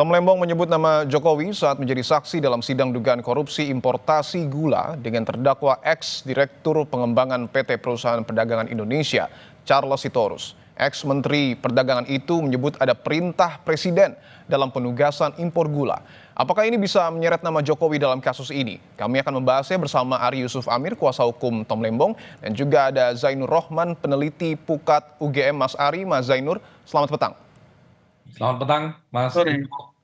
Tom Lembong menyebut nama Jokowi saat menjadi saksi dalam sidang dugaan korupsi importasi gula dengan terdakwa ex-direktur pengembangan PT Perusahaan Perdagangan Indonesia, Charles Sitorus. Ex-menteri perdagangan itu menyebut ada perintah presiden dalam penugasan impor gula. Apakah ini bisa menyeret nama Jokowi dalam kasus ini? Kami akan membahasnya bersama Ari Yusuf Amir, kuasa hukum Tom Lembong, dan juga ada Zainur Rohman, peneliti Pukat UGM. Mas Ari, Mas Zainur, selamat petang. Selamat petang, Mas. Sore.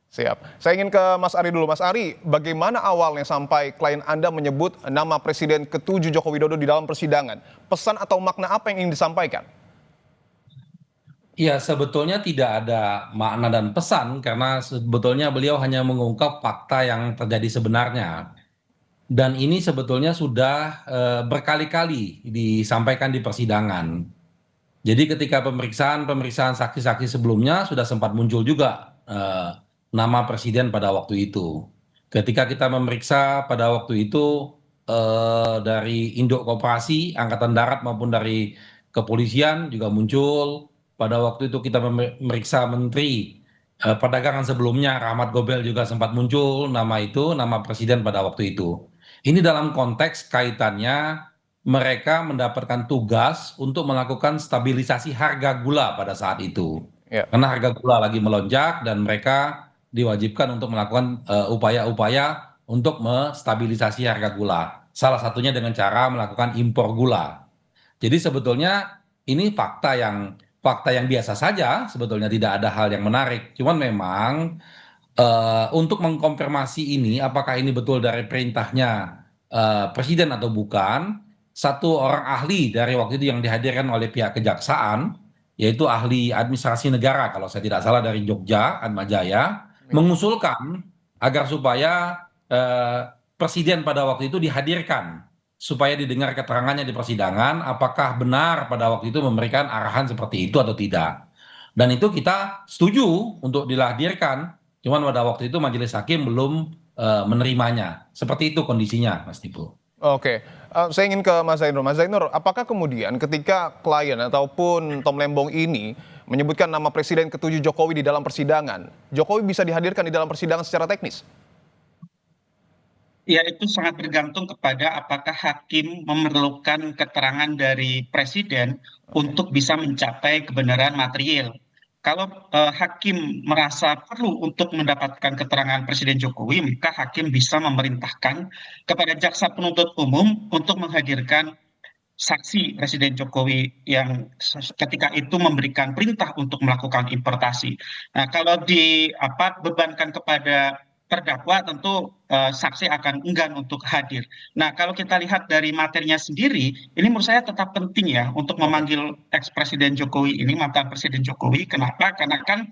Siap. Saya ingin ke Mas Ari dulu. Mas Ari, bagaimana awalnya sampai klien Anda menyebut nama Presiden ke-7 Joko Widodo di dalam persidangan? Pesan atau makna apa yang ingin disampaikan? Iya, sebetulnya tidak ada makna dan pesan karena sebetulnya beliau hanya mengungkap fakta yang terjadi sebenarnya. Dan ini sebetulnya sudah berkali-kali disampaikan di persidangan. Jadi ketika pemeriksaan saksi-saksi sebelumnya sudah sempat muncul juga nama presiden pada waktu itu. Ketika kita memeriksa pada waktu itu dari Induk Koperasi, Angkatan Darat maupun dari kepolisian juga muncul. Pada waktu itu kita memeriksa Menteri Perdagangan sebelumnya, Rahmat Gobel juga sempat muncul nama itu, nama presiden pada waktu itu. Ini dalam konteks kaitannya mereka mendapatkan tugas untuk melakukan stabilisasi harga gula pada saat itu. Ya. Karena harga gula lagi melonjak dan mereka diwajibkan untuk melakukan upaya-upaya untuk menstabilisasi harga gula. Salah satunya dengan cara melakukan impor gula. Jadi sebetulnya ini fakta yang biasa saja, sebetulnya tidak ada hal yang menarik. Cuman memang untuk mengkonfirmasi ini, apakah ini betul dari perintahnya presiden atau bukan, satu orang ahli dari waktu itu yang dihadirkan oleh pihak kejaksaan, yaitu ahli administrasi negara, kalau saya tidak salah dari Jogja, Atmajaya, mengusulkan agar supaya presiden pada waktu itu dihadirkan, supaya didengar keterangannya di persidangan, apakah benar pada waktu itu memberikan arahan seperti itu atau tidak. Dan itu kita setuju untuk dihadirkan. Cuman pada waktu itu majelis hakim belum menerimanya. Seperti itu kondisinya, Mas Tipu. Oke, saya ingin ke Mas Zainur. Mas Zainur, apakah kemudian ketika klien ataupun Tom Lembong ini menyebutkan nama Presiden ke-7 Jokowi di dalam persidangan, Jokowi bisa dihadirkan di dalam persidangan secara teknis? Ya, itu sangat bergantung kepada apakah hakim memerlukan keterangan dari presiden untuk bisa mencapai kebenaran material. Kalau hakim merasa perlu untuk mendapatkan keterangan Presiden Jokowi, maka hakim bisa memerintahkan kepada jaksa penuntut umum untuk menghadirkan saksi Presiden Jokowi yang ketika itu memberikan perintah untuk melakukan importasi. Nah, kalau bebankan kepada terdakwa, tentu saksi akan enggan untuk hadir. Nah, kalau kita lihat dari materinya sendiri, ini menurut saya tetap penting ya untuk memanggil ex-presiden Jokowi ini, mantan Presiden Jokowi. Kenapa? Karena kan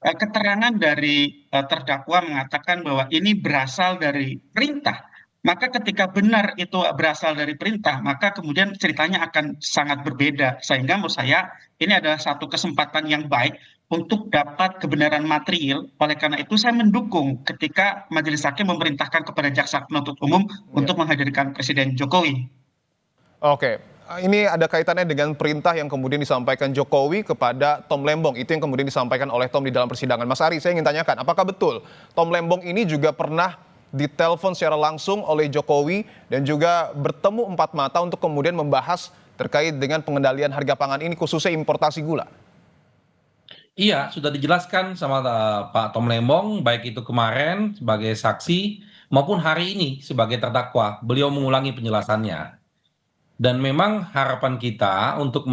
keterangan dari terdakwa mengatakan bahwa ini berasal dari perintah. Maka ketika benar itu berasal dari perintah, maka kemudian ceritanya akan sangat berbeda. Sehingga menurut saya ini adalah satu kesempatan yang baik untuk dapat kebenaran material. Oleh karena itu saya mendukung ketika majelis hakim memerintahkan kepada jaksa penuntut umum untuk menghadirkan Presiden Jokowi. Oke, ini ada kaitannya dengan perintah yang kemudian disampaikan Jokowi kepada Tom Lembong. Itu yang kemudian disampaikan oleh Tom di dalam persidangan. Mas Ari, saya ingin tanyakan, apakah betul Tom Lembong ini juga pernah ditelepon secara langsung oleh Jokowi dan juga bertemu empat mata untuk kemudian membahas terkait dengan pengendalian harga pangan ini, khususnya importasi gula? Iya, sudah dijelaskan sama Pak Tom Lembong, baik itu kemarin sebagai saksi maupun hari ini sebagai terdakwa. Beliau mengulangi penjelasannya. Dan memang harapan kita untuk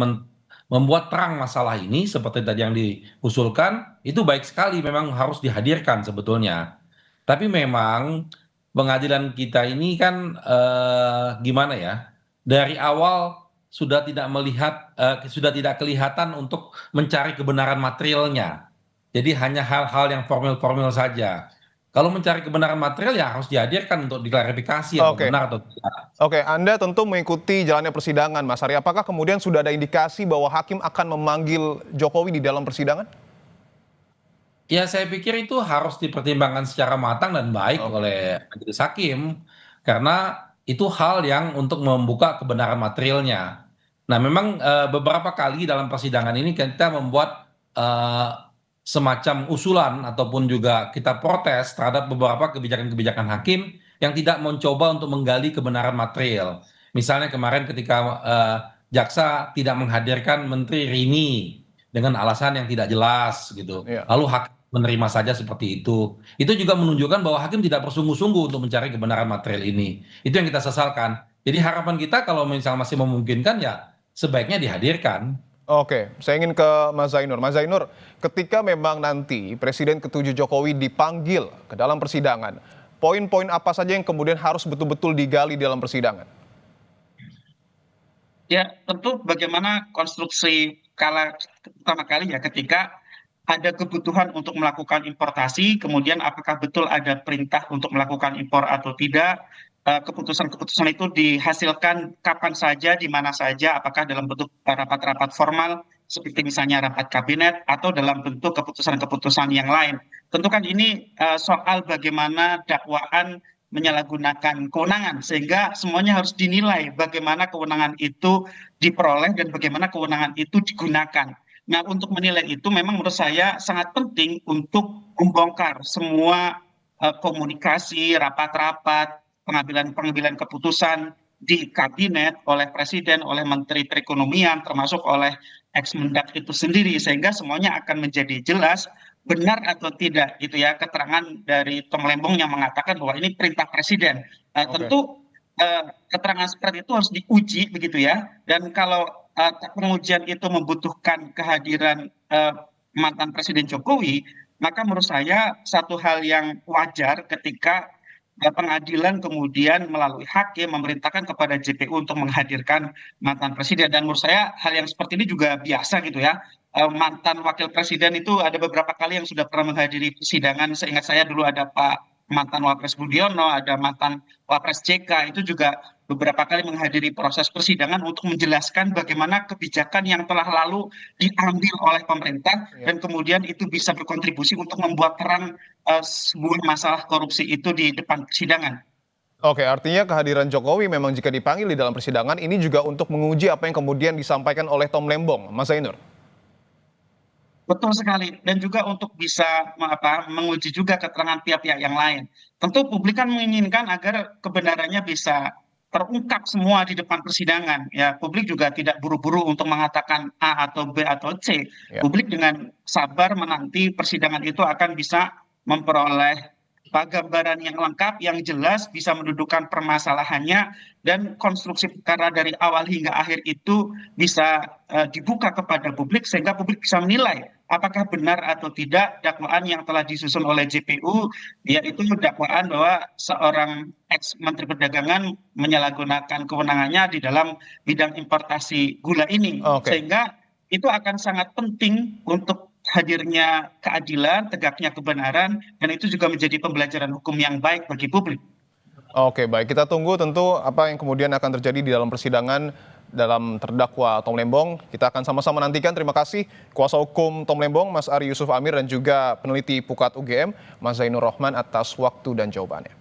membuat terang masalah ini seperti tadi yang diusulkan, itu baik sekali, memang harus dihadirkan sebetulnya. Tapi memang pengadilan kita ini kan gimana ya, dari awal sudah tidak melihat, sudah tidak kelihatan untuk mencari kebenaran materialnya. Jadi hanya hal-hal yang formal-formal saja. Kalau mencari kebenaran material ya harus dihadirkan untuk diklarifikasi apa Oke. benar atau tidak. Oke, Anda tentu mengikuti jalannya persidangan, Mas Ari. Apakah kemudian sudah ada indikasi bahwa hakim akan memanggil Jokowi di dalam persidangan? Ya, saya pikir itu harus dipertimbangkan secara matang dan baik Oke. oleh majelis hakim, karena itu hal yang untuk membuka kebenaran materialnya. Nah, memang beberapa kali dalam persidangan ini kita membuat semacam usulan ataupun juga kita protes terhadap beberapa kebijakan-kebijakan hakim yang tidak mencoba untuk menggali kebenaran material. Misalnya kemarin ketika jaksa tidak menghadirkan Menteri Rini dengan alasan yang tidak jelas gitu. Ya. Lalu hakim menerima saja seperti itu. Itu juga menunjukkan bahwa hakim tidak bersungguh-sungguh untuk mencari kebenaran material ini. Itu yang kita sesalkan. Jadi harapan kita kalau misal masih memungkinkan ya sebaiknya dihadirkan. Oke, saya ingin ke Mas Zainur. Mas Zainur, ketika memang nanti Presiden ke-7 Jokowi dipanggil ke dalam persidangan, poin-poin apa saja yang kemudian harus betul-betul digali dalam persidangan? Ya, tentu bagaimana konstruksi pertama kali ya ketika ada kebutuhan untuk melakukan importasi, kemudian apakah betul ada perintah untuk melakukan impor atau tidak, keputusan-keputusan itu dihasilkan kapan saja, di mana saja, apakah dalam bentuk rapat-rapat formal, seperti misalnya rapat kabinet, atau dalam bentuk keputusan-keputusan yang lain. Tentu kan ini soal bagaimana dakwaan menyalahgunakan kewenangan, sehingga semuanya harus dinilai bagaimana kewenangan itu diperoleh dan bagaimana kewenangan itu digunakan. Nah, untuk menilai itu memang menurut saya sangat penting untuk membongkar semua komunikasi, rapat-rapat, pengambilan keputusan di kabinet oleh presiden, oleh menteri perekonomian, termasuk oleh ex-mendak itu sendiri, sehingga semuanya akan menjadi jelas benar atau tidak gitu ya keterangan dari Tom Lembong yang mengatakan bahwa ini perintah presiden. Oke. Tentu keterangan seperti itu harus diuji begitu ya. Dan kalau pengujian itu membutuhkan kehadiran mantan Presiden Jokowi, maka menurut saya satu hal yang wajar ketika pengadilan kemudian melalui hakim memerintahkan kepada JPU untuk menghadirkan mantan presiden. Dan menurut saya hal yang seperti ini juga biasa gitu ya. Mantan wakil presiden itu ada beberapa kali yang sudah pernah menghadiri persidangan. Seingat saya dulu ada Pak mantan Wapres Budiono, ada mantan Wapres JK, itu juga beberapa kali menghadiri proses persidangan untuk menjelaskan bagaimana kebijakan yang telah lalu diambil oleh pemerintah dan kemudian itu bisa berkontribusi untuk membuat terang sebuah masalah korupsi itu di depan persidangan. Oke, artinya kehadiran Jokowi memang jika dipanggil di dalam persidangan ini juga untuk menguji apa yang kemudian disampaikan oleh Tom Lembong, Mas Zainur. Betul sekali, dan juga untuk bisa menguji juga keterangan pihak-pihak yang lain. Tentu publik kan menginginkan agar kebenarannya bisa terungkap semua di depan persidangan. Ya, publik juga tidak buru-buru untuk mengatakan A atau B atau C. Ya. Publik dengan sabar menanti persidangan itu akan bisa memperoleh gambaran yang lengkap, yang jelas, bisa mendudukan permasalahannya, dan konstruksi perkara dari awal hingga akhir itu bisa dibuka kepada publik, sehingga publik bisa menilai apakah benar atau tidak dakwaan yang telah disusun oleh JPU, yaitu dakwaan bahwa seorang ex-menteri perdagangan menyalahgunakan kewenangannya di dalam bidang importasi gula ini. Oke. Sehingga itu akan sangat penting untuk hadirnya keadilan, tegaknya kebenaran, dan itu juga menjadi pembelajaran hukum yang baik bagi publik. Oke, baik. Kita tunggu tentu apa yang kemudian akan terjadi di dalam persidangan dalam terdakwa Tom Lembong. Kita akan sama-sama nantikan. Terima kasih kuasa hukum Tom Lembong, Mas Ari Yusuf Amir, dan juga peneliti Pukat UGM, Mas Zainur Rohman, atas waktu dan jawabannya.